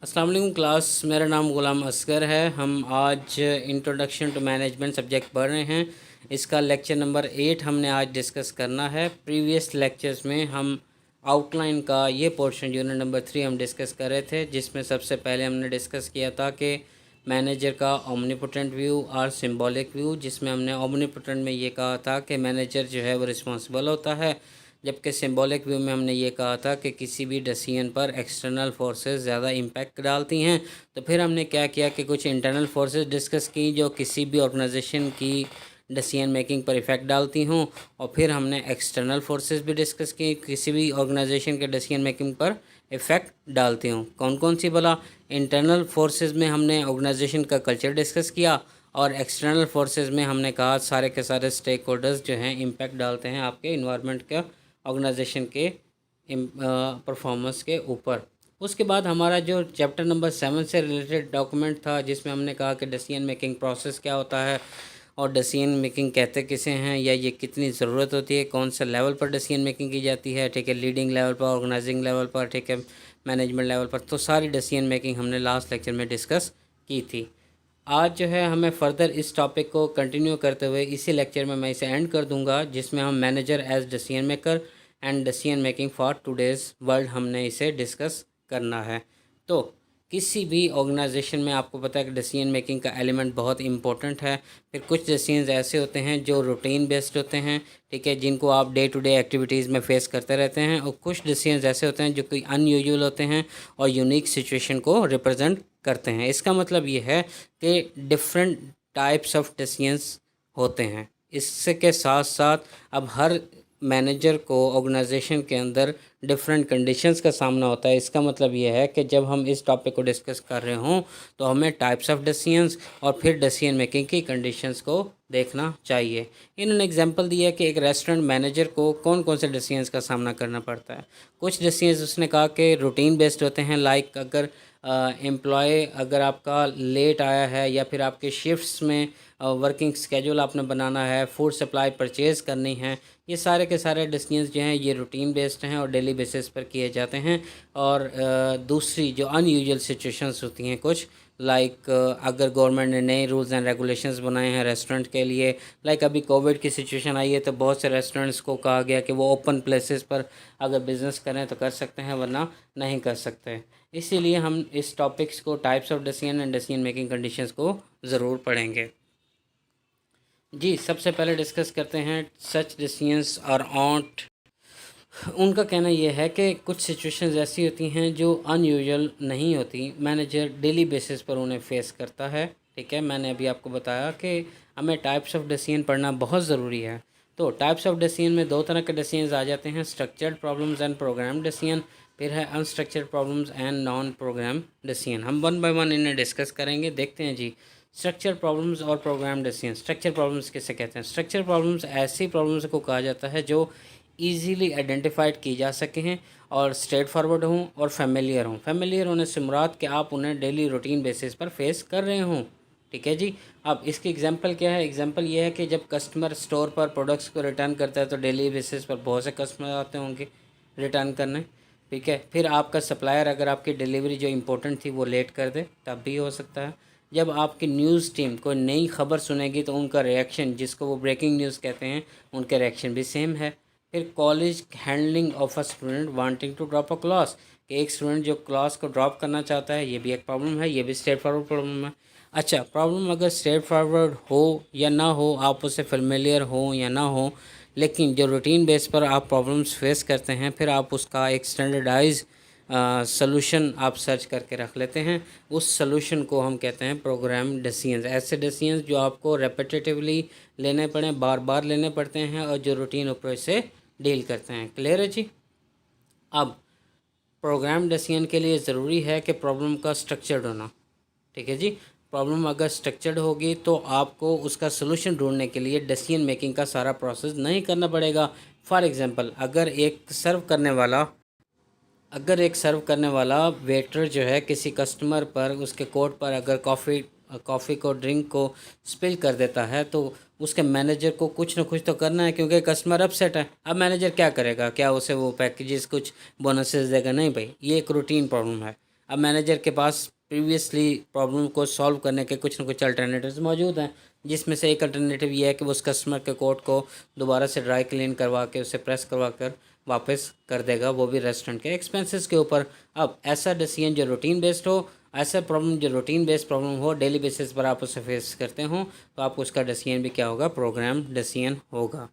अस्सलाम वालेकुम क्लास, मेरा नाम ग़ुलाम असगर है। हम आज इंट्रोडक्शन टू मैनेजमेंट सब्जेक्ट पढ़ रहे हैं। इसका लेक्चर नंबर 8 हमने आज डिस्कस करना है। प्रीवियस लेक्चर्स में हम आउटलाइन का ये पोर्शन यूनिट नंबर 3 हम डिस्कस कर रहे थे, जिसमें सबसे पहले हमने डिस्कस किया था कि मैनेजर का ओमनीपोटेंट व्यू और सिंबॉलिक व्यू, जिसमें हमने ओमनीपोटेंट में ये कहा था कि मैनेजर जो है वो रिस्पॉन्सिबल होता है, जबकि सिंबॉलिक व्यू में हमने ये कहा था कि किसी भी डिसीजन पर एक्सटर्नल फोर्सेस ज़्यादा इम्पैक्ट डालती हैं। तो फिर हमने क्या किया कि कुछ इंटरनल फोर्सेस डिस्कस की जो किसी भी ऑर्गेनाइजेशन की डिसीजन मेकिंग पर इफ़ेक्ट डालती हों, और फिर हमने एक्सटर्नल फोर्सेस भी डिस्कस की किसी भी ऑर्गेनाइजेशन के डिसीजन मेकिंग पर इफ़ेक्ट डालती हों। कौन कौन सी भला? इंटरनल फोर्सेस में हमने ऑर्गेनाइजेशन का कल्चर डिस्कस किया, और एक्सटर्नल फोर्सेस में हमने कहा सारे के सारे स्टेक होल्डर्स जो हैं इम्पैक्ट डालते हैं आपके इन्वायरमेंट का ऑर्गेनाइजेशन के परफॉर्मेंस के ऊपर। उसके बाद हमारा जो चैप्टर नंबर 7 से रिलेटेड डॉक्यूमेंट था, जिसमें हमने कहा कि डिसीजन मेकिंग प्रोसेस क्या होता है और डिसीजन मेकिंग कहते किसे हैं, या ये कितनी ज़रूरत होती है, कौन सा लेवल पर डिसीजन मेकिंग की जाती है, ठीक है, लीडिंग लेवल पर, ऑर्गेनाइजिंग लेवल पर, ठीक है, मैनेजमेंट लेवल पर। तो सारी डिसीजन मेकिंग हमने लास्ट लेक्चर में डिस्कस की थी। आज जो है हमें फ़र्दर इस टॉपिक को कंटिन्यू करते हुए इसी लेक्चर में मैं इसे एंड कर दूंगा, जिसमें हम manager as decision maker and decision making for today's world हमने इसे डिस्कस करना है। तो किसी भी ऑर्गेनाइजेशन में आपको पता है कि डिसीजन मेकिंग का एलिमेंट बहुत इंपॉर्टेंट है। फिर कुछ डिसीजंस ऐसे होते हैं जो रूटीन बेस्ड होते हैं, ठीक है, जिनको आप डे टू डे एक्टिविटीज़ में फेस करते रहते हैं, और कुछ डिसीजंस ऐसे होते हैं जो कोई अनयूजुअल होते हैं और यूनिक सिचुएशन को रिप्रेजेंट करते हैं। इसका मतलब ये है कि डिफरेंट टाइप्स ऑफ डिसीजंस होते हैं। इससे के साथ साथ अब हर मैनेजर को ऑर्गेनाइजेशन के अंदर डिफरेंट कंडीशंस का सामना होता है। इसका मतलब ये है कि जब हम इस टॉपिक को डिस्कस कर रहे हों तो हमें टाइप्स ऑफ डिसीजंस और फिर डिसीजन मेकिंग की कंडीशंस को देखना चाहिए। इन्होंने एग्जांपल दिया कि एक रेस्टोरेंट मैनेजर को कौन कौन से डिसीजंस का सामना करना पड़ता है। कुछ डिसीजंस उसने कहा कि रूटीन बेस्ड होते हैं, लाइक अगर एम्प्लॉय अगर आपका लेट आया है, या फिर आपके शिफ्ट्स में वर्किंग स्केड्यूल आपने बनाना है, फूड सप्लाई परचेज़ करनी है, ये सारे के सारे डिसीजंस जो हैं ये रूटीन बेस्ड हैं और डेली बेसिस पर किए जाते हैं। और दूसरी जो अनयूजुअल सिचुएशंस होती हैं कुछ, लाइक अगर गवर्नमेंट ने नए रूल्स एंड रेगुलेशंस बनाए हैं रेस्टोरेंट के लिए, लाइक अभी कोविड की सिचुएशन आई है तो बहुत से रेस्टोरेंट्स को कहा गया कि वो ओपन प्लेसेस पर अगर बिज़नेस करें तो कर सकते हैं, वरना नहीं कर सकते। इसीलिए हम इस टॉपिक्स को, types of decision and decision making conditions को ज़रूर पढ़ेंगे। जी, सबसे पहले डिस्कस करते हैं सच डिसीजंस और ऑट। उनका कहना यह है कि कुछ सिचुएशंस ऐसी होती हैं जो अनयूजुअल नहीं होती, मैनेजर डेली बेसिस पर उन्हें फेस करता है, ठीक है। मैंने अभी आपको बताया कि हमें टाइप्स ऑफ डिसीजन पढ़ना बहुत ज़रूरी है। तो टाइप्स ऑफ डिसीजन में दो तरह के डिसीजंस आ जाते हैं, structured problems and program decision, फिर है unstructured problems and non program decision. हम वन बाय वन इन्हें डिस्कस करेंगे। देखते हैं जी, स्ट्रक्चर प्रॉब्लम्स और प्रोग्राम डिसीजन। स्ट्रक्चर प्रॉब्लम्स किसे कहते हैं? स्ट्रक्चर प्रॉब्लम्स ऐसी प्रॉब्लम्स को कहा जाता है जो ईजीली आइडेंटिफाइड की जा सके हैं और स्ट्रेट फॉरवर्ड हों और फेमिलियर हों। फेमिलियर होने से मुराद कि आप उन्हें डेली रूटीन बेसिस पर फेस कर रहे हों, ठीक है जी। अब इसकी एग्जांपल क्या है? एग्जांपल ये है कि जब कस्टमर स्टोर पर प्रोडक्ट्स को रिटर्न करता है तो डेली बेसिस पर बहुत से कस्टमर आते होंगे रिटर्न करने, ठीक है। फिर आपका सप्लायर अगर आपकी डिलीवरी जो इम्पोर्टेंट थी वो लेट कर दे, तब भी हो सकता है। जब आपकी न्यूज़ टीम कोई नई खबर सुनेगी तो उनका रिएक्शन, जिसको वो ब्रेकिंग न्यूज़ कहते हैं, उनके रिएक्शन भी सेम है। फिर college handling of a student wanting to drop a class, कि एक स्टूडेंट जो क्लास को ड्रॉप करना चाहता है, ये भी एक प्रॉब्लम है, ये भी स्ट्रेट फॉरवर्ड प्रॉब्लम है। अच्छा, प्रॉब्लम अगर स्ट्रेट फॉरवर्ड हो या ना हो, आप उससे फेमिलियर हो या ना हो, लेकिन जो रूटीन बेस पर आप प्रॉब्लम्स फेस करते हैं, फिर आप उसका एक स्टैंडर्डाइज सॉल्यूशन आप सर्च करके रख लेते हैं। उस सॉल्यूशन को हम कहते हैं प्रोग्राम डिसीजंस। ऐसे डिसीजंस जो आपको रेपिटेटिवली लेने पड़े, बार बार लेने पड़ते हैं, और जो रूटीन अप्रोच से डील करते हैं। क्लियर है जी। अब प्रोग्राम डिसीजन के लिए ज़रूरी है कि प्रॉब्लम का स्ट्रक्चर्ड होना, ठीक है जी। प्रॉब्लम अगर स्ट्रक्चर्ड होगी तो आपको उसका सलूशन ढूंढने के लिए डिसीजन मेकिंग का सारा प्रोसेस नहीं करना पड़ेगा। फॉर एग्जांपल, अगर एक सर्व करने वाला वेटर जो है किसी कस्टमर पर, उसके कोट पर अगर कॉफ़ी को, ड्रिंक को स्पिल कर देता है, तो उसके मैनेजर को कुछ ना कुछ तो करना है, क्योंकि कस्टमर अपसेट है। अब मैनेजर क्या करेगा? क्या उसे वो पैकेजेस कुछ बोनसेस देगा? नहीं भाई, ये एक रूटीन प्रॉब्लम है। अब मैनेजर के पास प्रीवियसली प्रॉब्लम को सॉल्व करने के कुछ ना कुछ अल्टरनेटिव्स मौजूद हैं, जिसमें से एक अल्टरनेटिव ये है कि वो उस कस्टमर के कोट को दोबारा से ड्राई क्लीन करवा के उसे प्रेस करवा कर वापस कर देगा, वो भी रेस्टोरेंट के एक्सपेंसेस के ऊपर। अब ऐसा डिसीजन जो रूटीन बेस्ड हो, ऐसा प्रॉब्लम जो रूटीन बेस्ड प्रॉब्लम हो, डेली बेसिस पर आप उसे फेस करते हो, तो आपको उसका डिसीजन भी क्या होगा, प्रोग्राम डिसीजन होगा।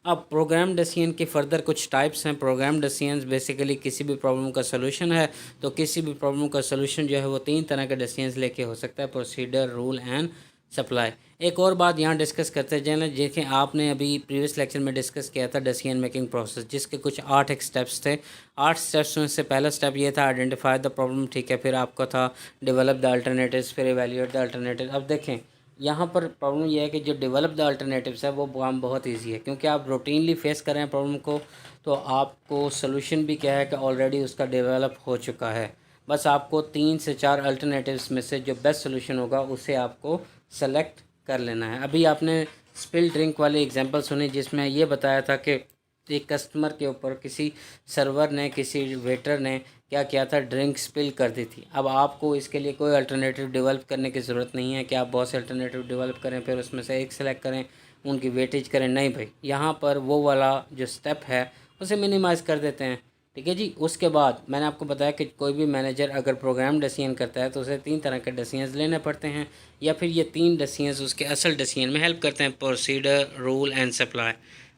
अब प्रोग्राम डिसीजन की फ़र्दर कुछ टाइप्स हैं। प्रोग्राम डिसीजंस बेसिकली किसी भी प्रॉब्लम का सोल्यूशन है, तो किसी भी प्रॉब्लम का सोल्यूशन जो है वो 3 तरह के डिसीजंस लेके हो सकता है, प्रोसीडर, रूल एंड सप्लाई। एक और बात यहाँ डिस्कस करते जाए ना, देखें आपने अभी प्रीवियस लेक्चर में डिस्कस किया था डिसीजन मेकिंग प्रोसेस, जिसके कुछ 8 एक स्टेप्स थे। 8 स्टेप्स में से पहला स्टेप ये था आइडेंटिफाई द प्रॉब्लम, ठीक है। फिर आपका था डेवलप द अल्टरनेटिव्स, फिर इवेल्युएट द अल्टरनेटिव। अब देखें यहाँ पर प्रॉब्लम यह है कि जो डेवलप द अल्टरनेटिव्स है वो काम बहुत इजी है, क्योंकि आप रूटीनली फेस कर रहे हैं प्रॉब्लम को, तो आपको सोल्यूशन भी क्या है कि ऑलरेडी उसका डेवलप हो चुका है। बस आपको 3 से 4 अल्टरनेटिव्स में से जो बेस्ट सोल्यूशन होगा उसे आपको सेलेक्ट कर लेना है। अभी आपने स्पिल ड्रिंक वाली एग्जांपल सुनी, जिसमें ये बताया था कि एक कस्टमर के ऊपर किसी सर्वर ने, किसी वेटर ने क्या किया था, ड्रिंक स्पिल कर दी थी। अब आपको इसके लिए कोई अल्टरनेटिव डेवलप करने की ज़रूरत नहीं है कि आप बहुत से अल्टरनेटिव डेवलप करें फिर उसमें से एक सेलेक्ट करें, उनकी वेटेज करें। नहीं भाई, यहाँ पर वो वाला जो स्टेप है उसे मिनिमाइज़ कर देते हैं, ठीक है जी। उसके बाद मैंने आपको बताया कि कोई भी मैनेजर अगर प्रोग्राम डिसीजन करता है तो उसे 3 तरह के डिसीजंस लेने पड़ते हैं, या फिर ये 3 डिसीजंस उसके असल डिसीजन में हेल्प करते हैं, प्रोसीडर, रूल एंड सप्लाई।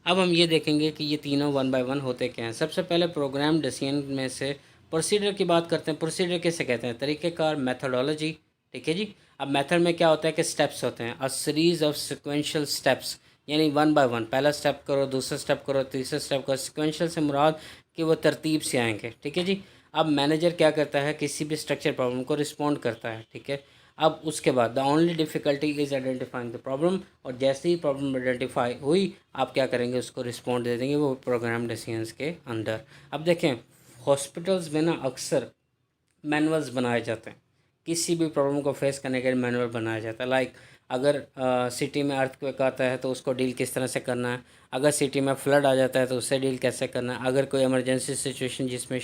अब हम ये देखेंगे कि ये तीनों 1 बाय 1 होते क्या हैं। सबसे पहले प्रोग्राम डिसीजन में से प्रोसीडर की बात करते हैं। प्रोसीडर किसे कहते हैं, तरीक़ेकार, मेथोडोलॉजी, ठीक है जी। अब मेथड में क्या होता है कि स्टेप्स होते हैं, अ सीरीज़ ऑफ सिक्वेंशियल स्टेप्स, यानी 1 बाय 1, पहला स्टेप करो, दूसरा स्टेप करो, तीसरा स्टेप करो। सिक्वेंशियल से मुराद कि वो तरतीब से आएंगे, ठीक है जी। अब मैनेजर क्या करता है, किसी भी स्ट्रक्चर प्रॉब्लम को रिस्पॉन्ड करता है, ठीक है। अब उसके बाद the only difficulty is identifying the problem, और जैसे ही प्रॉब्लम आइडेंटिफाई हुई आप क्या करेंगे, उसको रिस्पॉन्ड दे देंगे वो प्रोग्राम डिसीजंस के अंदर। अब देखें हॉस्पिटल्स में ना अक्सर मैनुअल्स बनाए जाते हैं, किसी भी प्रॉब्लम को फेस करने के लिए मैनुअल बनाया जाता है। लाइक अगर सिटी में अर्थक्वेक आता है तो उसको डील किस तरह से करना है, अगर सिटी में फ्लड आ जाता है तो उससे डील कैसे करना है, अगर कोई इमरजेंसी सिचुएशन जिसमें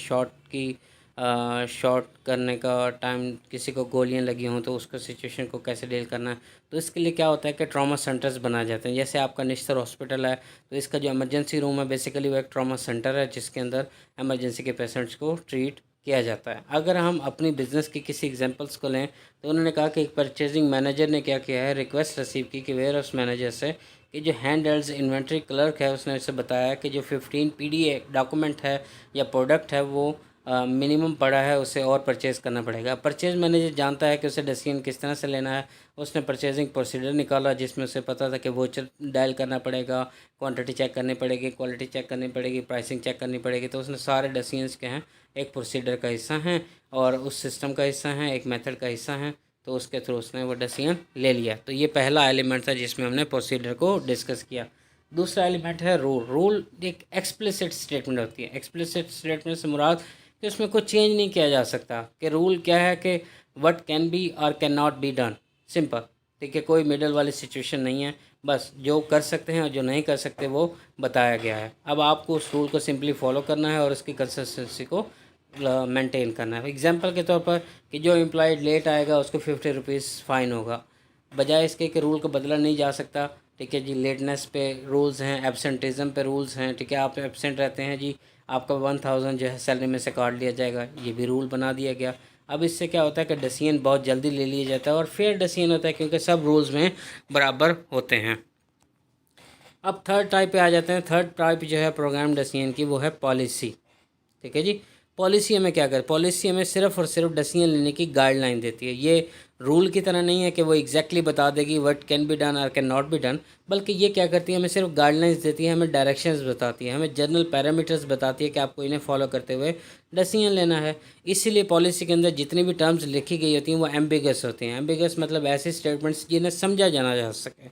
शॉट करने का टाइम, किसी को गोलियां लगी हों तो उसको सिचुएशन को कैसे डील करना है, तो इसके लिए क्या होता है कि ट्रॉमा सेंटर्स बनाए जाते हैं। जैसे आपका निश्तर हॉस्पिटल है तो इसका जो इमरजेंसी रूम है बेसिकली वो एक ट्रॉमा सेंटर है, जिसके अंदर इमरजेंसी के पेशेंट्स को ट्रीट किया जाता है। अगर हम अपनी बिज़नेस की किसी एग्जांपल्स को लें तो उन्होंने कहा कि एक परचेजिंग मैनेजर ने क्या किया है, रिक्वेस्ट रिसीव की कि वेयर हाउस मैनेजर से कि जो हैंड हेल्ड इन्वेंट्री क्लर्क है उसने उसे बताया कि जो 15 पीडीए डॉक्यूमेंट है या प्रोडक्ट है वो मिनिमम पड़ा है, उसे और परचेज़ करना पड़ेगा। परचेज मैनेजर जानता है कि उसे डिसीजन किस तरह से लेना है। उसने परचेजिंग प्रोसीजर निकाला जिसमें उसे पता था कि वोचर डायल करना पड़ेगा, क्वांटिटी चेक करनी पड़ेगी, क्वालिटी चेक करनी पड़ेगी, प्राइसिंग चेक करनी पड़ेगी। तो उसने सारे डिसीजंस के हैं एक प्रोसीडर का हिस्सा हैं और उस सिस्टम का हिस्सा हैं, एक मेथड का हिस्सा हैं, तो उसके थ्रू उसने वो डिसीजन ले लिया। तो ये पहला एलिमेंट था जिसमें हमने प्रोसीडर को डिस्कस किया। दूसरा एलिमेंट है रूल। रूल एक एक्सप्लिसिट स्टेटमेंट होती है। एक्सप्लिसिट स्टेटमेंट से मुराद कि उसमें कुछ चेंज नहीं किया जा सकता, कि रूल क्या है कि व्हाट कैन बी और can not be done, simple, ठीक है। कोई मिडल वाली सिचुएशन नहीं है, बस जो कर सकते हैं और जो नहीं कर सकते वो बताया गया है। अब आपको उस रूल को सिंपली फॉलो करना है और उसकी कंसिस्टेंसी को मेंटेन करना है। एग्जांपल के तौर पर कि जो एम्प्लॉय लेट आएगा उसको 50 रुपीज़ फ़ाइन होगा, बजाय इसके कि रूल को बदला नहीं जा सकता, ठीक है जी। लेटनेस पे रूल्स हैं, एब्सेंटिज़म पे रूल्स हैं, ठीक है। आप एब्सेंट रहते हैं जी, आपका 1000 जो है सैलरी में से काट लिया जाएगा, ये भी रूल बना दिया गया। अब इससे क्या होता है कि डिसीजन बहुत जल्दी ले लिया जाता है और फेयर डिसीजन होता है, क्योंकि सब रूल्स में बराबर होते हैं। अब थर्ड टाइप पे आ जाते हैं। थर्ड टाइप जो है प्रोग्राम डिसीजन की वो है पॉलिसी, ठीक है जी। पॉलिसी हमें क्या करे, पॉलिसी हमें सिर्फ और सिर्फ डिसीजन लेने की गाइडलाइन देती है। ये रूल की तरह नहीं है कि वो एग्जैक्टली बता देगी व्हाट कैन बी डन और कैन नॉट बी डन, बल्कि ये क्या करती है, हमें सिर्फ गाइडलाइंस देती है, हमें डायरेक्शंस बताती है, हमें जनरल पैरामीटर्स बताती है कि आपको इन्हें फॉलो करते हुए डिसीजन लेना है। इसीलिए पॉलिसी के अंदर जितनी भी टर्म्स लिखी गई होती हैं वो एम्बिगस होती हैं। एम्बिगस मतलब ऐसे स्टेटमेंट्स जिन्हें समझा जाना जा सके,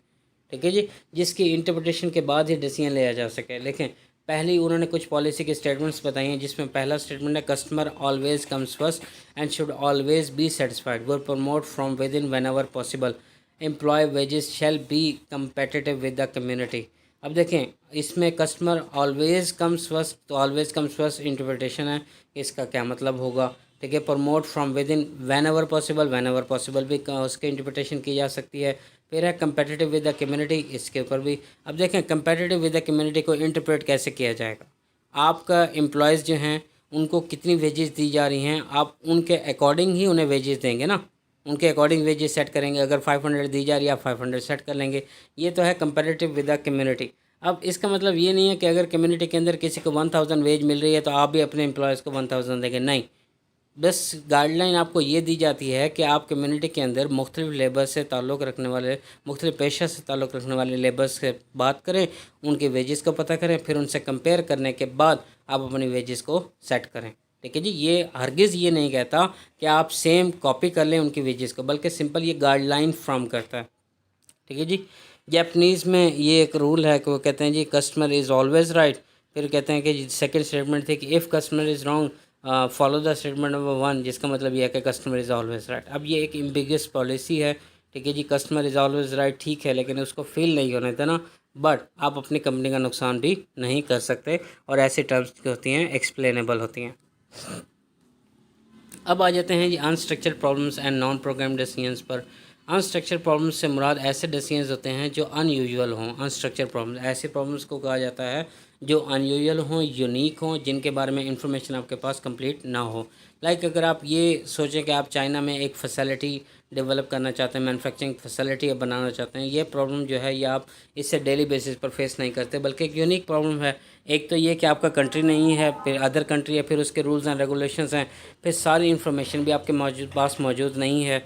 ठीक है जी, जिसकी इंटरप्रिटेशन के बाद ही डिसीजन लिया जा सके। लेकिन पहले उन्होंने कुछ पॉलिसी के स्टेटमेंट्स बताई हैं, जिसमें पहला स्टेटमेंट है customer always comes first and should always be satisfied, वो promote from within whenever possible, employ wages shall be competitive with the community. अब देखें इसमें कस्टमर ऑलवेज कम्स फर्स्ट, तो ऑलवेज कम्स फर्स्ट इंटरप्रिटेशन है कि इसका क्या मतलब होगा। ठीक है, promote from within whenever possible भी उसके इंटरप्रिटेशन की जा सकती है। फिर है कंपेटिटिव विद द कम्युनिटी, इसके ऊपर भी। अब देखें कंपेटिटिव विद द कम्युनिटी को इंटरप्रेट कैसे किया जाएगा। आपका एम्प्लॉयज़ जो हैं उनको कितनी वेजेस दी जा रही हैं, आप उनके अकॉर्डिंग ही उन्हें वेजेस देंगे ना, उनके अकॉर्डिंग वेजेस सेट करेंगे। अगर 500 दी जा रही है आप 500 सेट कर लेंगे। ये तो है कंपेरेटिव विद द कम्युनिटी। अब इसका मतलब ये नहीं है कि अगर कम्युनिटी के अंदर किसी को 1000 वेज मिल रही है तो आप भी अपने एम्प्लॉयज़ को 1000 देंगे, नहीं। बस गाइडलाइन आपको ये दी जाती है कि आप कम्युनिटी के अंदर मुख्तलिफ लेबर से ताल्लुक़ रखने वाले, मुख्तलिफ पेशा से ताल्लुक़ रखने वाले लेबर्स से बात करें, उनके वेजेस को पता करें, फिर उनसे कंपेयर करने के बाद आप अपनी वेजेस को सेट करें। ठीक है जी, ये हरगिज़ ये नहीं कहता कि आप सेम कॉपी कर लें उनकी वेजेस को, बल्कि सिंपल ये गाइडलाइन फ्रॉम करता है। ठीक है जी, जैपनीज़ में ये एक रूल है कि वो कहते हैं जी कस्टमर इज़ ऑलवेज़ राइट। फिर कहते हैं कि सेकंड स्टेटमेंट थी कि if customer is wrong follow the statement number 1, जिसका मतलब ये है कि कस्टमर इज़ ऑलवेज़ राइट। अब ये एक एम्बिगियस पॉलिसी है। ठीक है जी, कस्टमर इज़ ऑलवेज़ राइट ठीक है, लेकिन उसको फील नहीं होने देना, बट आप अपनी कंपनी का नुकसान भी नहीं कर सकते, और ऐसी टर्म्स जो होती हैं एक्सप्लेनेबल होती हैं। अब आ जाते हैं जी unstructured problems and non program decisions पर। अनस्ट्रक्चर्ड प्रॉब्लम्स से मुराद ऐसे डिसीजंस होते हैं जो अनयूजुअल हों। अनस्ट्रक्चर्ड प्रॉब्लम्स ऐसे प्रॉब्लम्स को कहा जाता है जो अनयूजुअल हों, यूनिक हों, जिनके बारे में इंफॉर्मेशन आपके पास कंप्लीट ना हो। लाइक अगर आप ये सोचें कि आप चाइना में एक फैसिलिटी डेवलप करना चाहते हैं, मैन्युफैक्चरिंग फैसिलिटी बनाना चाहते हैं, ये प्रॉब्लम जो है ये आप इससे डेली बेसिस पर फेस नहीं करते, बल्कि एक यूनिक प्रॉब्लम है। एक तो ये कि आपका कंट्री नहीं है, फिर अदर कंट्री है, फिर उसके रूल्स एंड रेगुलेशंस हैं, फिर सारी इन्फॉर्मेशन भी आपके पास मौजूद नहीं है।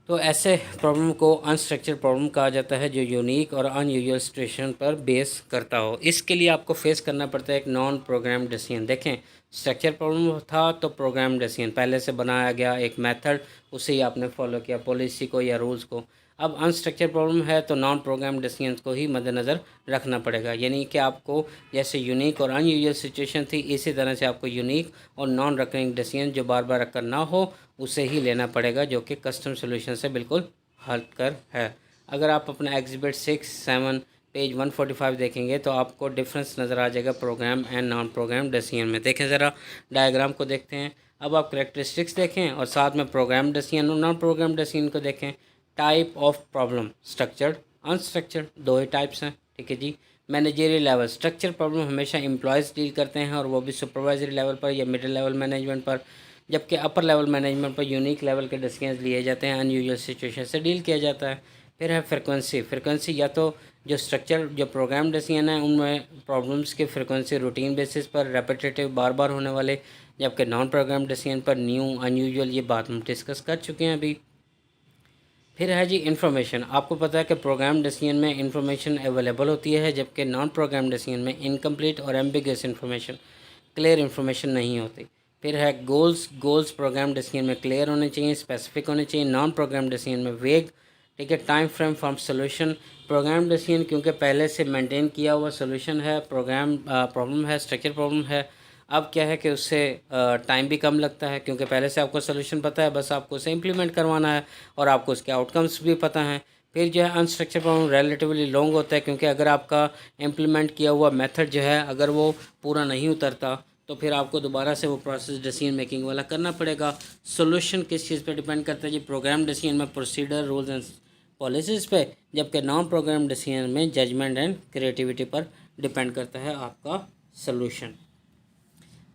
तो ऐसे प्रॉब्लम को अनस्ट्रक्चर्ड प्रॉब्लम कहा जाता है जो यूनिक और अनयूजुअल सिचुएशन पर बेस करता हो। इसके लिए आपको फेस करना पड़ता है एक नॉन प्रोग्राम डिसीजन। देखें स्ट्रक्चर प्रॉब्लम था तो प्रोग्राम डिसीजन पहले से बनाया गया एक मेथड, उसे ही आपने फॉलो किया, पॉलिसी को या रूल्स को। अब अनस्ट्रक्चर प्रॉब्लम है तो नॉन प्रोग्राम डिसीजन को ही मद्देनज़र रखना पड़ेगा, यानी कि आपको जैसे यूनिक और अनयूजुअल सिचुएशन थी, इसी तरह से आपको यूनिक और नॉन रिकरिंग डिसीजन जो बार बार रखकर ना हो उसे ही लेना पड़ेगा, जो कि कस्टम सोल्यूशन से बिल्कुल हटकर है। अगर आप अपना एग्जिबिट 6-7 पेज 145 देखेंगे तो आपको डिफरेंस नज़र आ जाएगा program and non program decision में। देखें ज़रा डायग्राम को देखते हैं। अब आप करेक्टरिस्टिक्स देखें और साथ में प्रोग्राम डिसीजन और नॉन प्रोग्राम डिसीजन को देखें। Type of problem structured unstructured, दो ही टाइप्स हैं। ठीक है जी, मैनेजरियल लेवल स्ट्रक्चर प्रॉब्लम हमेशा एम्प्लॉयज़ डील करते हैं, और वो भी सुपरवाइजरी लेवल पर या मिडिल लेवल मैनेजमेंट पर, जबकि अपर लेवल मैनेजमेंट पर यूनिक लेवल के डिसीजंस लिए जाते हैं, अनयूजुअल सिचुएशन से डील किया जाता है। फिर है फ्रिक्वेंसी या तो जो स्ट्रक्चर जो प्रोग्राम डिसीजन है उनमें प्रॉब्लम्स की फ्रिक्वेंसी रूटीन बेसिस पर रेपिटेटिव बार बार होने वाले, जबकि नॉन प्रोग्राम डिसीजन पर न्यू अनयूजुअल, ये बात हम डिस्कस कर चुके हैं अभी। फिर है जी इन्फॉर्मेशन। आपको पता है कि प्रोग्राम डिसीजन में इन्फॉर्मेशन अवेलेबल होती है, जबकि नॉन प्रोग्राम डिसीजन में इनकम्प्लीट और एम्बिगस इन्फॉर्मेशन, क्लियर इन्फॉर्मेशन नहीं होती। फिर है गोल्स प्रोग्राम डिसीजन में क्लियर होने चाहिए, स्पेसिफिक होने चाहिए, नॉन प्रोग्राम डिसीजन में वेग। ठीक है, time frame from solution program decision क्योंकि पहले से मेंटेन किया हुआ सोल्यूशन है, प्रोग्राम प्रॉब्लम है, स्ट्रक्चर प्रॉब्लम है। अब क्या है कि उससे टाइम भी कम लगता है क्योंकि पहले से आपको सोल्यूशन पता है, बस आपको उसे इम्प्लीमेंट करवाना है और आपको उसके आउटकम्स भी पता हैं। फिर जो है अनस्ट्रक्चर प्रॉब्लम रिलेटिवली लॉन्ग होता है क्योंकि अगर आपका इम्प्लीमेंट किया हुआ मेथड जो है अगर वो पूरा नहीं उतरता तो फिर आपको दोबारा से वो प्रोसेस डिसीजन मेकिंग वाला करना पड़ेगा। सोल्यूशन किस चीज़ पे डिपेंड करता है जी, प्रोग्राम डिसीजन में प्रोसीडर रूल्स एंड पॉलिसीज़ पे, जबकि नॉन प्रोग्राम डिसीजन में जजमेंट एंड क्रिएटिविटी पर डिपेंड करता है आपका सोल्यूशन।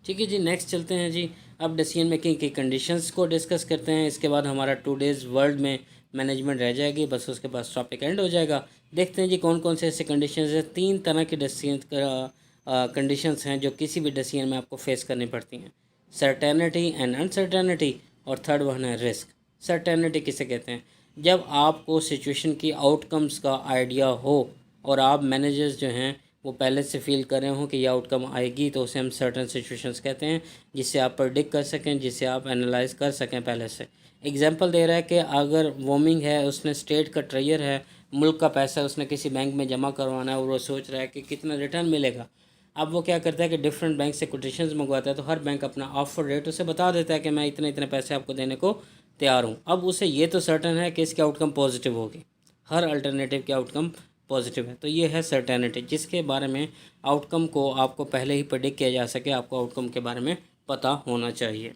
ठीक है जी, नेक्स्ट चलते हैं जी। अब डिसीजन मेकिंग की कंडीशंस को डिस्कस करते हैं। इसके बाद हमारा टुडेज़ वर्ल्ड में मैनेजमेंट रह जाएगी, बस उसके बाद टॉपिक एंड हो जाएगा। देखते हैं जी कौन कौन से ऐसे कंडीशंस हैं। 3 तरह की डिसीजन कंडीशंस हैं जो किसी भी डिसीजन में आपको फेस करनी पड़ती हैं, सर्टेनिटी एंड अनसर्टेनिटी, और थर्ड वन है रिस्क। सर्टेनिटी किसे कहते हैं? जब आपको सिचुएशन की आउटकम्स का आइडिया हो और आप मैनेजर्स जो हैं वो पहले से फील कर रहे हो कि यह आउटकम आएगी, तो उसे हम सर्टन सिचुएशंस कहते हैं, जिससे आप प्रेडिक्ट कर सकें, जिससे आप एनालाइज कर सकें पहले से। एग्जांपल दे रहा है कि अगर वार्मिंग है, उसने स्टेट का ट्रेजर है, मुल्क का पैसा उसने किसी बैंक में जमा करवाना है और वो सोच रहा है कि कितना रिटर्न मिलेगा। अब वो क्या करता है कि डिफरेंट बैंक से कोटेशंस मंगवाता है, तो हर बैंक अपना ऑफर रेट उसे बता देता है कि मैं इतने इतने पैसे आपको देने को तैयार हूँ। अब उसे ये तो सर्टन है कि इसके आउटकम पॉजिटिव होगी, हर अल्टरनेटिव के आउटकम पॉजिटिव है। तो ये है सर्टेनिटी, जिसके बारे में आउटकम को आपको पहले ही प्रेडिक्ट किया जा सके, आपको आउटकम के बारे में पता होना चाहिए।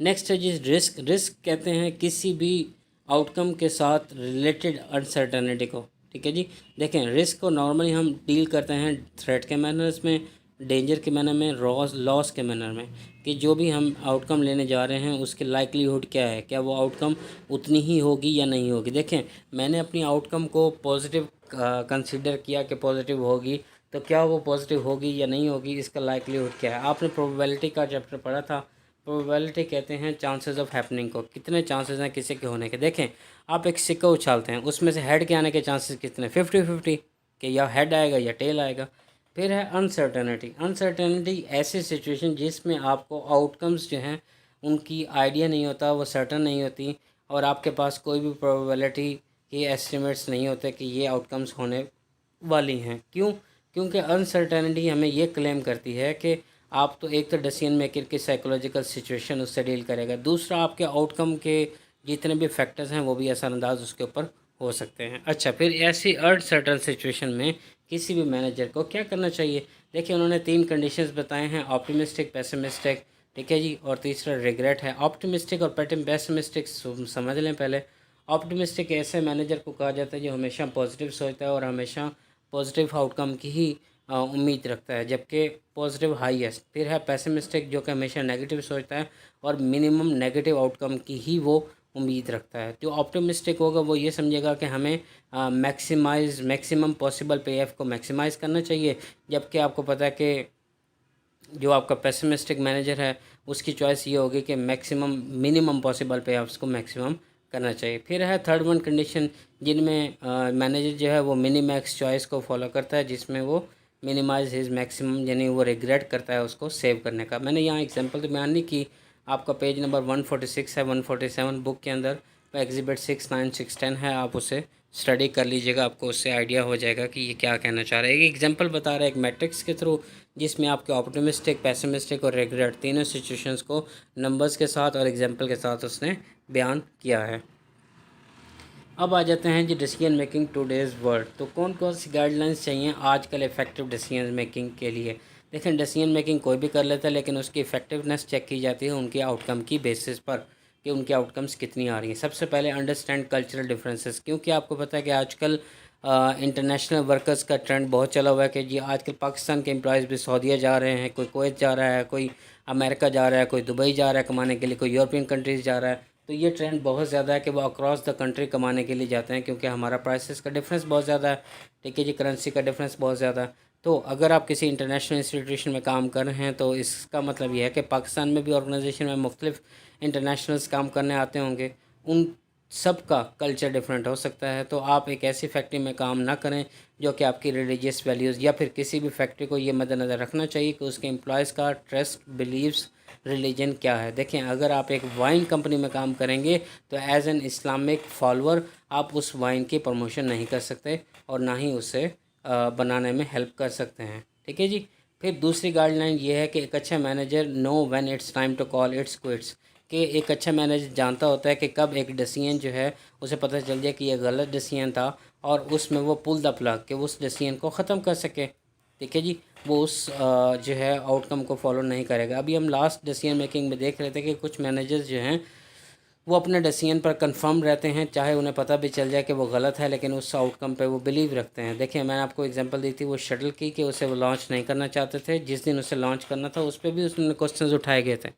नेक्स्ट है जी रिस्क। रिस्क कहते हैं किसी भी आउटकम के साथ रिलेटेड अनसर्टेनिटी को। ठीक है जी। देखें, रिस्क को नॉर्मली हम डील करते हैं थ्रेट के मैनर्स में, डेंजर के मैनर में, लॉस के मैनर में, कि जो भी हम आउटकम लेने जा रहे हैं उसकी लाइकलीहुड क्या है, क्या वो आउटकम उतनी ही होगी या नहीं होगी। देखें, मैंने अपनी आउटकम को पॉजिटिव कंसीडर किया कि पॉजिटिव होगी, तो क्या वो पॉजिटिव होगी या नहीं होगी, इसका लाइकलीहुड क्या है। आपने प्रोबेबिलिटी का चैप्टर पढ़ा था। प्रोबेबिलिटी कहते हैं चांसेस ऑफ हैपनिंग को, कितने चांसेस हैं किसी के होने के। देखें, आप एक सिक्का उछालते हैं, उसमें से हेड के आने के चांसेस कितने, 50-50, कि या हेड आएगा या टेल आएगा। फिर है अनसर्टेनिटी। अनसर्टेनिटी ऐसी सिचुएशन जिसमें आपको आउटकम्स जो हैं उनकी आइडिया नहीं होता, वो सर्टन नहीं होती, और आपके पास कोई भी प्रोबेबिलिटी के एस्टिमेट्स नहीं होते कि ये आउटकम्स होने वाली हैं। क्यों? क्योंकि अनसर्टेनिटी हमें ये क्लेम करती है कि आप तो एक तो डिसीजन मेकर की साइकोलॉजिकल सिचुएशन उससे डील करेगा, दूसरा आपके आउटकम के जितने भी फैक्टर्स हैं वो भी असरअंदाज उसके ऊपर हो सकते हैं। अच्छा, फिर ऐसी अनसर्टेन सिचुएशन में किसी भी मैनेजर को क्या करना चाहिए। देखिए, उन्होंने 3 कंडीशंस बताए हैं, ऑप्टिमिस्टिक, पेसिमिस्टिक, ठीक है जी, और तीसरा रिग्रेट है। ऑप्टिमिस्टिक और पेसिमिस्टिक समझ लें पहले। ऑप्टिमिस्टिक ऐसे मैनेजर को कहा जाता है जो हमेशा पॉजिटिव सोचता है और हमेशा पॉजिटिव आउटकम की ही उम्मीद रखता है, जबकि पॉजिटिव हाईएस्ट। फिर है पेसिमिस्टिक, जो कि हमेशा नेगेटिव सोचता है और मिनिमम नेगेटिव आउटकम की ही वो उम्मीद रखता है। जो ऑप्टिमिस्टिक होगा वो ये समझेगा कि हमें मैक्सिमम पॉसिबल पे एफ को मैक्सिमाइज़ करना चाहिए, जबकि आपको पता है कि जो आपका पेसिमिस्टिक मैनेजर है उसकी चॉइस ये होगी कि मिनिमम पॉसिबल पे ऑफ्स को मैक्सिमम करना चाहिए। फिर है थर्ड वन कंडीशन, जिनमें मैनेजर जो है वो मिनीमैक्स चॉइस को फॉलो करता है, जिसमें वो मिनिमाइज हिज मैक्सिमम, यानी वो रिग्रेट करता है उसको सेव करने का। मैंने यहाँ एग्जांपल तो बयान नहीं की, आपका पेज नंबर 146 है, 147 बुक के अंदर एग्जिबिट 6, 9, 6, 10 है, आप उसे स्टडी कर लीजिएगा, आपको उससे आइडिया हो जाएगा कि ये क्या कहना चाह रहा है। एक एग्जांपल बता रहा है एक मैट्रिक्स के थ्रू, जिसमें आपके ऑप्टिमिस्टिक, पेसिमिस्टिक और रिग्रेट तीनों सिचुएशंस को नंबर्स के साथ और एग्जांपल के साथ उसने बयान किया है। अब आ जाते हैं जी डिसीजन मेकिंग टुडेज़ वर्ल्ड। तो कौन कौन सी गाइडलाइंस चाहिए आजकल इफ़ेक्टिव डिसीजन मेकिंग के लिए। देखें, डिसीजन मेकिंग कोई भी कर लेता है, लेकिन उसकी इफ़ेक्टिवनेस चेक की जाती है उनके आउटकम की बेसिस पर, कि उनके आउटकम्स कितनी आ रही हैं। सबसे पहले अंडरस्टैंड कल्चरल डिफरेंसेस, क्योंकि आपको पता है कि आजकल इंटरनेशनल वर्कर्स का ट्रेंड बहुत चला हुआ है कि जी आजकल पाकिस्तान के एम्प्लॉयज़ भी सऊदीया जा रहे हैं, कोई कुवैत जा रहा है, कोई अमेरिका जा रहा है, कोई दुबई जा रहा है कमाने के लिए, कोई यूरोपियन कंट्रीज़ जा रहा है। तो ये ट्रेंड बहुत ज़्यादा है कि वो अक्रॉस द कंट्री कमाने के लिए जाते हैं, क्योंकि हमारा प्राइसेस का डिफरेंस बहुत ज़्यादा है, ठीक है जी, करेंसी का डिफरेंस बहुत ज़्यादा है। तो अगर आप किसी इंटरनेशनल इंस्टीट्यूशन में काम कर रहे हैं तो इसका मतलब ये है कि पाकिस्तान में भी ऑर्गेनाइजेशन में मुख्तलिफ इंटरनेशनल्स काम करने आते होंगे, उन सब का कल्चर डिफरेंट हो सकता है। तो आप एक ऐसी फैक्ट्री में काम ना करें जो कि आपकी रिलीजियस वैल्यूज़, या फिर किसी भी फैक्ट्री को ये मद्देनज़र रखना चाहिए कि उसके एम्प्लॉयज़ का ट्रस्ट, बिलीव्स, रिलीजन क्या है। देखें, अगर आप एक वाइन कंपनी में काम करेंगे तो एज एन इस्लामिक फॉलोअर आप उस वाइन की प्रमोशन नहीं कर सकते और ना ही उसे बनाने में हेल्प कर सकते हैं, ठीक है जी। फिर दूसरी गाइडलाइन ये है कि एक अच्छा manager know when it's time to call it's quits, कि एक अच्छा मैनेजर जानता होता है कि कब एक डिसीजन जो है उसे पता चल जाए कि यह गलत डिसीजन था और उसमें वो पुल द प्लग कि उस डिसीजन को ख़त्म कर सके, ठीक है जी, वो उस जो है आउटकम को फॉलो नहीं करेगा। अभी हम लास्ट डिसीजन मेकिंग में देख रहे थे कि कुछ मैनेजर्स जो हैं वो अपने डिसीजन पर कंफर्म रहते हैं, चाहे उन्हें पता भी चल जाए कि वो गलत है, लेकिन उस आउटकम पे वो बिलीव रखते हैं। देखिए, मैंने आपको एग्जांपल दी थी वो शटल की, कि उसे वो लॉन्च नहीं करना चाहते थे, जिस दिन उसे लॉन्च करना था उस पर भी उसने क्वेश्चंस उठाए गए थे,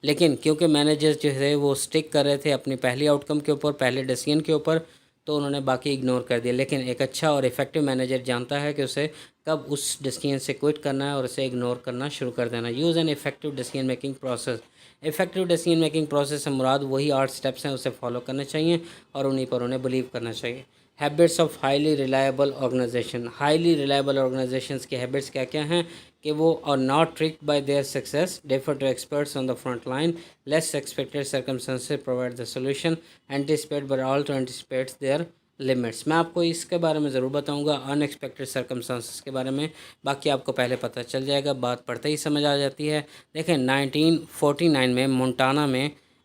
लेकिन क्योंकि मैनेजर्स जो है वो स्टिक कर रहे थे अपनी पहली आउटकम के ऊपर, पहले डिसीजन के ऊपर, तो उन्होंने बाकी इग्नोर कर दिया। लेकिन एक अच्छा और इफेक्टिव मैनेजर जानता है कि उसे कब उस डिसीजन से क्विट करना है और उसे इग्नोर करना शुरू कर देना। Use an effective decision making process. Effective decision making process से मुराद वही 8 स्टेप्स हैं, उसे फॉलो करने चाहिए और उन्हीं पर उन्हें बिलीव करना चाहिए। Habits of highly reliable organization. Highly reliable organizations के हैबिट्स क्या क्या हैं कि वो are not tricked by their success, defer to experts on the front line, less expected circumstances provide the solution, anticipate but all to anticipate their limits. मैं आपको इसके बारे में ज़रूर बताऊंगा, अनएक्सपेक्टेड सर्कमस्टांसेस के बारे में, बाकी आपको पहले पता चल जाएगा, बात पढ़ते ही समझ आ जाती है। देखें, 1949 में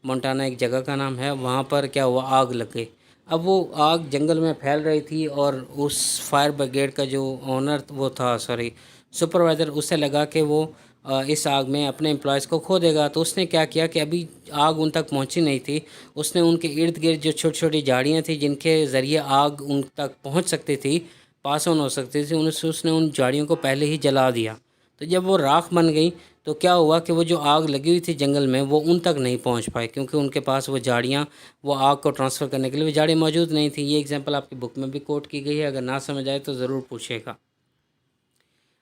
मोंटाना एक जगह का नाम है, वहाँ पर क्या हुआ, आग लग गई। अब वो आग जंगल में फैल रही थी और उस फायर ब्रिगेड का जो ओनर वो था, सॉरी सुपरवाइज़र, उससे लगा कि वो इस आग में अपने एम्प्लॉयज़ को खो देगा। तो उसने क्या किया कि अभी आग उन तक पहुंची नहीं थी, उसने उनके इर्द गिर्द जो छोटी छोटी झाड़ियाँ थी जिनके ज़रिए आग उन तक पहुंच सकती थी, पास ऑन हो सकती थी, उसने उन झाड़ियों को पहले ही जला दिया। तो जब वो राख बन गई तो क्या हुआ कि वो जो आग लगी हुई थी जंगल में वो उन तक नहीं पहुंच पाई, क्योंकि उनके पास वो झाड़ियाँ, वो आग को ट्रांसफ़र करने के लिए वो झाड़ियाँ मौजूद नहीं थी। ये एग्जांपल आपकी बुक में भी कोट की गई है, अगर ना समझ आए तो ज़रूर पूछिएगा।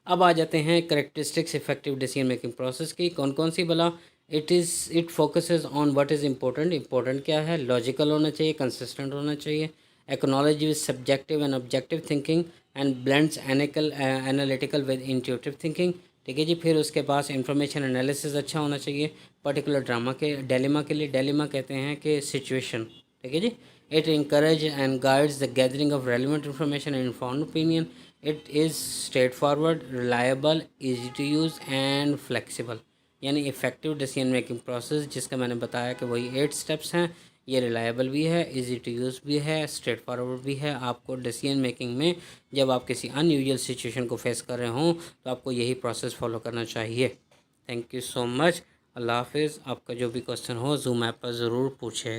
अब आ जाते हैं characteristics effective decision making process की। कौन कौन सी भला? It focuses on what is important. Important क्या है? लॉजिकल होना चाहिए, कंसिस्टेंट होना चाहिए, acknowledge with subjective and objective thinking and blends analytical with intuitive thinking. ठीक है जी। फिर उसके पास इंफॉर्मेशन एनालिसिस अच्छा होना चाहिए। पर्टिकुलर ड्रामा के डेलिमा के लिए, डेलिमा कहते हैं कि सिचुएशन। ठीक है जी। It encourage and guides the gathering of relevant information and informed opinion. It is straightforward, reliable, easy to use and flexible। यानी इफ़ेक्टिव डिसीजन मेकिंग प्रोसेस जिसका मैंने बताया कि वही 8 स्टेप्स हैं। ये रिलायबल भी है, इजी टू यूज़ भी है, स्ट्रेट फॉरवर्ड भी है। आपको डिसीजन मेकिंग में जब आप किसी अनयूजुअल सिचुएशन को फेस कर रहे हों तो आपको यही प्रोसेस फॉलो करना चाहिए। Thank you so much. अल्लाह हाफिज़। आपका जो भी क्वेश्चन हो जूम ऐप पर ज़रूर पूछे।